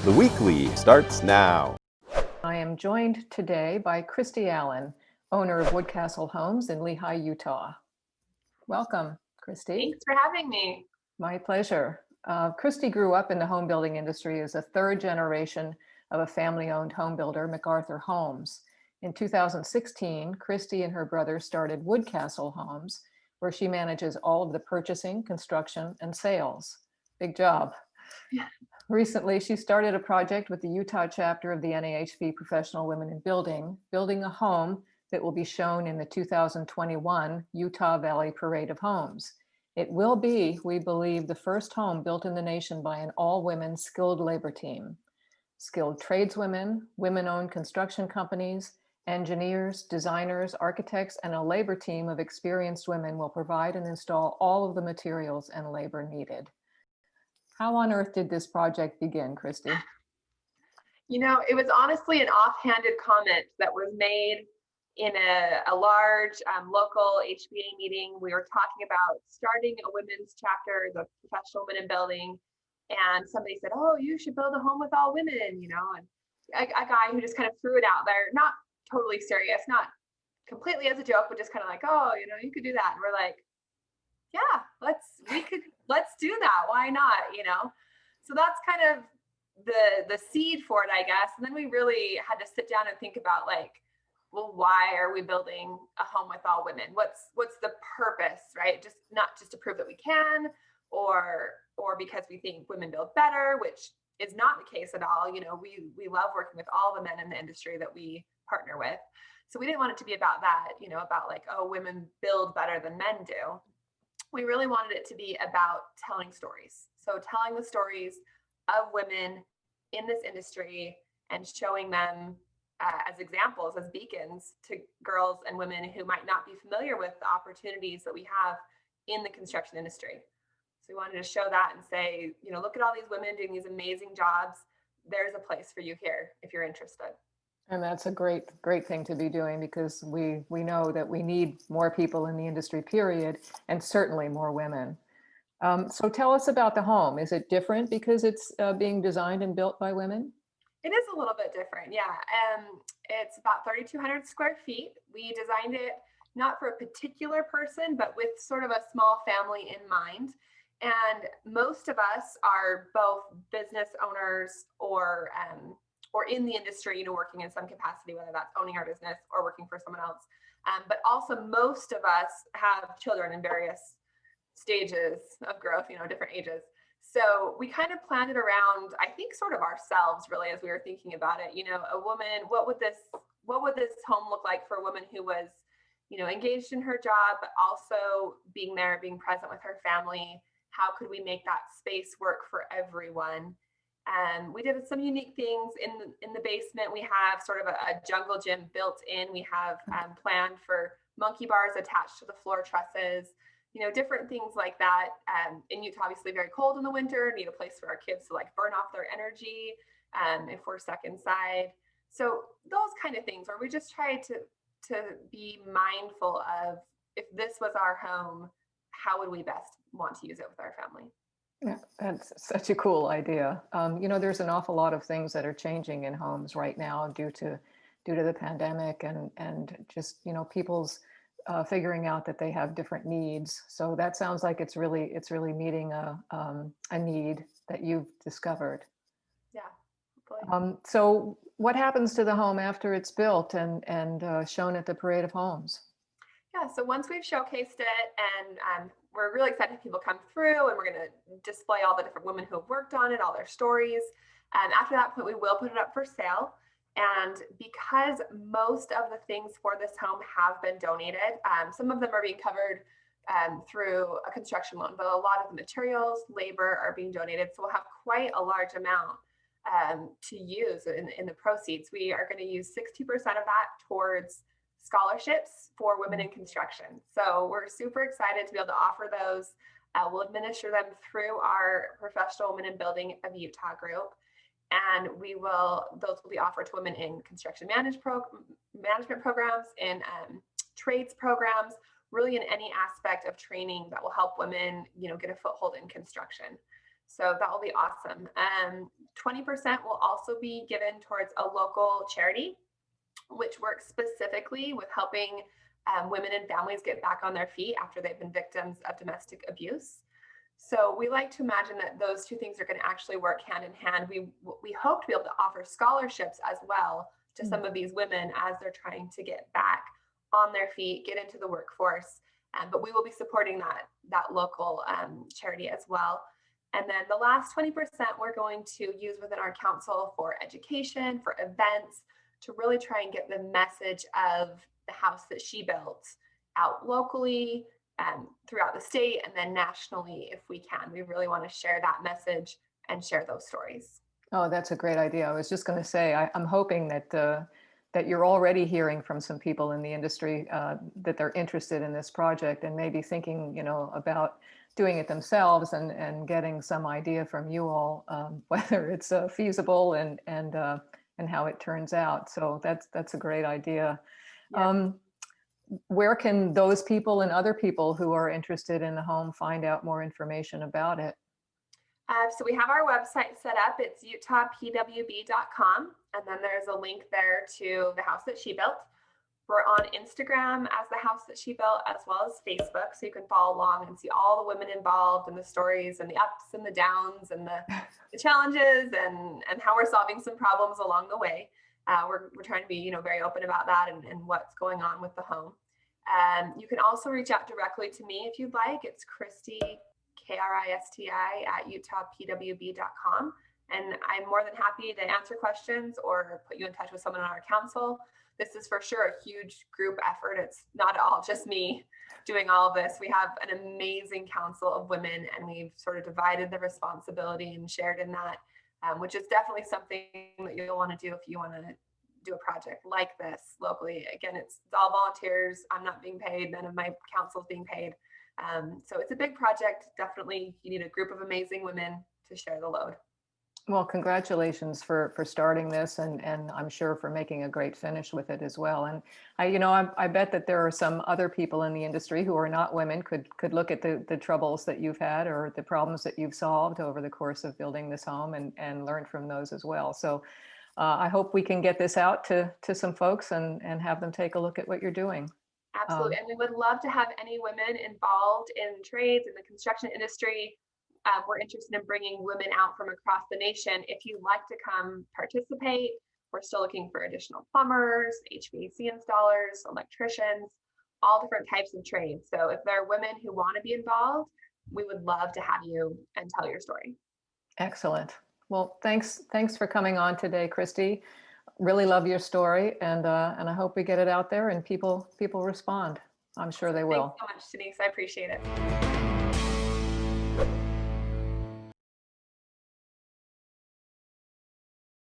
The Weekly starts now. I am joined today by Kristi Allen, owner of Woodcastle Homes in Lehi, Utah. Welcome, Kristi. Thanks for having me. My pleasure. Kristi grew up in the home building industry as a third generation of a family-owned home builder, MacArthur Homes. In 2016, Kristi and her brother started Woodcastle Homes, where she manages all of the purchasing, construction, and sales. Big job. Yeah. Recently, she started a project with the Utah chapter of the NAHB Professional Women in building a home that will be shown in the 2021 Utah Valley Parade of Homes. It will be, we believe, the first home built in the nation by an all-women skilled labor team. Skilled tradeswomen, women-owned construction companies, engineers, designers, architects, and a labor team of experienced women will provide and install all of the materials and labor needed. How on earth did this project begin, Kristi? You know, it was honestly an offhanded comment that was made in a large local HBA meeting. We were talking about starting a women's chapter, the Professional Women in Building, and somebody said, "Oh, you should build a home with all women," you know, and a guy who just kind of threw it out there, not totally serious, not completely as a joke, but just kind of like, "Oh, you know, you could do that." And we're like, yeah, let's do that. Why not? You know? So that's kind of the seed for it, I guess. And then we really had to sit down and think about like, well, why are we building a home with all women? What's the purpose, right? Just not just to prove that we can, or because we think women build better, which is not the case at all. You know, we love working with all the men in the industry that we partner with. So we didn't want it to be about that, you know, about like, oh, women build better than men do. We really wanted it to be about telling stories. So telling the stories of women in this industry and showing them as examples, as beacons to girls and women who might not be familiar with the opportunities that we have in the construction industry. So we wanted to show that and say, you know, look at all these women doing these amazing jobs. There's a place for you here if you're interested. And that's a great thing to be doing, because we know that we need more people in the industry, period, and certainly more women. So tell us about the home. Is it different because it's being designed and built by women? It is a little bit different, yeah. It's about 3,200 square feet. We designed it not for a particular person, but with sort of a small family in mind. And most of us are both business owners or in the industry, you know, working in some capacity, whether that's owning our business or working for someone else. But also most of us have children in various stages of growth, you know, different ages. So we kind of planned it around, I think, sort of ourselves, really, as we were thinking about it. You know, a woman, what would this home look like for a woman who was, you know, engaged in her job, but also being there, being present with her family? How could we make that space work for everyone? And we did some unique things in the basement. We have sort of a jungle gym built in. We have planned for monkey bars attached to the floor trusses, you know, different things like that. In Utah, obviously very cold in the winter, need a place for our kids to like burn off their energy if we're stuck inside. So those kind of things where we just try to be mindful of, if this was our home, how would we best want to use it with our family? Yeah, that's such a cool idea. You know, there's an awful lot of things that are changing in homes right now due to the pandemic and just, you know, people's figuring out that they have different needs. So that sounds like it's really meeting a need that you've discovered. Yeah. Hopefully. So what happens to the home after it's built and shown at the Parade of Homes? Yeah, so once we've showcased it, and we're really excited if people come through, and we're going to display all the different women who have worked on it, all their stories. And after that point, we will put it up for sale. And because most of the things for this home have been donated, some of them are being covered through a construction loan, but a lot of the materials, labor are being donated. So we'll have quite a large amount to use in the proceeds. We are going to use 60% of that towards scholarships for women in construction. So we're super excited to be able to offer those. We'll administer them through our Professional Women in Building of Utah group. And those will be offered to women in construction management programs, in trades programs, really in any aspect of training that will help women, you know, get a foothold in construction. So that will be awesome. 20% will also be given towards a local charity, which works specifically with helping women and families get back on their feet after they've been victims of domestic abuse. So we like to imagine that those two things are going to actually work hand in hand. We hope to be able to offer scholarships as well to some of these women as they're trying to get back on their feet, get into the workforce. But we will be supporting that local charity as well. And then the last 20% we're going to use within our council for education, for events, to really try and get the message of the house that she built out locally, throughout the state, and then nationally if we can. We really want to share that message and share those stories. Oh, that's a great idea. I was just going to say, I'm hoping that you're already hearing from some people in the industry that they're interested in this project and maybe thinking, about doing it themselves and getting some idea from you all, whether it's feasible and how it turns out. So that's a great idea. Yeah. Where can those people and other people who are interested in the home find out more information about it? So we have our website set up. It's utahpwb.com. And then there's a link there to the house that she built. We're on Instagram as the house that she built, as well as Facebook. So you can follow along and see all the women involved and the stories and the ups and the downs and the challenges and how we're solving some problems along the way. We're trying to be, very open about that and what's going on with the home. You can also reach out directly to me if you'd like. It's Kristi, Kristi at utahpwb.com. And I'm more than happy to answer questions or put you in touch with someone on our council. This is for sure a huge group effort. It's not all just me doing all of this. We have an amazing council of women, and we've sort of divided the responsibility and shared in that, which is definitely something that you'll want to do if you want to do a project like this locally. Again, it's all volunteers. I'm not being paid. None of my council's being paid. So it's a big project. Definitely, you need a group of amazing women to share the load. Well, congratulations for starting this, and I'm sure for making a great finish with it as well. And I bet that there are some other people in the industry who are not women could look at the troubles that you've had or the problems that you've solved over the course of building this home and learn from those as well. So I hope we can get this out to some folks and have them take a look at what you're doing. Absolutely. And we would love to have any women involved in trades in the construction industry. We're interested in bringing women out from across the nation. If you'd like to come participate, we're still looking for additional plumbers, HVAC installers, electricians, all different types of trades. So if there are women who want to be involved, we would love to have you and tell your story. Excellent. Well, thanks for coming on today, Kristi. Really love your story, and I hope we get it out there and people respond. I'm sure they will. Thanks so much, Denise. I appreciate it.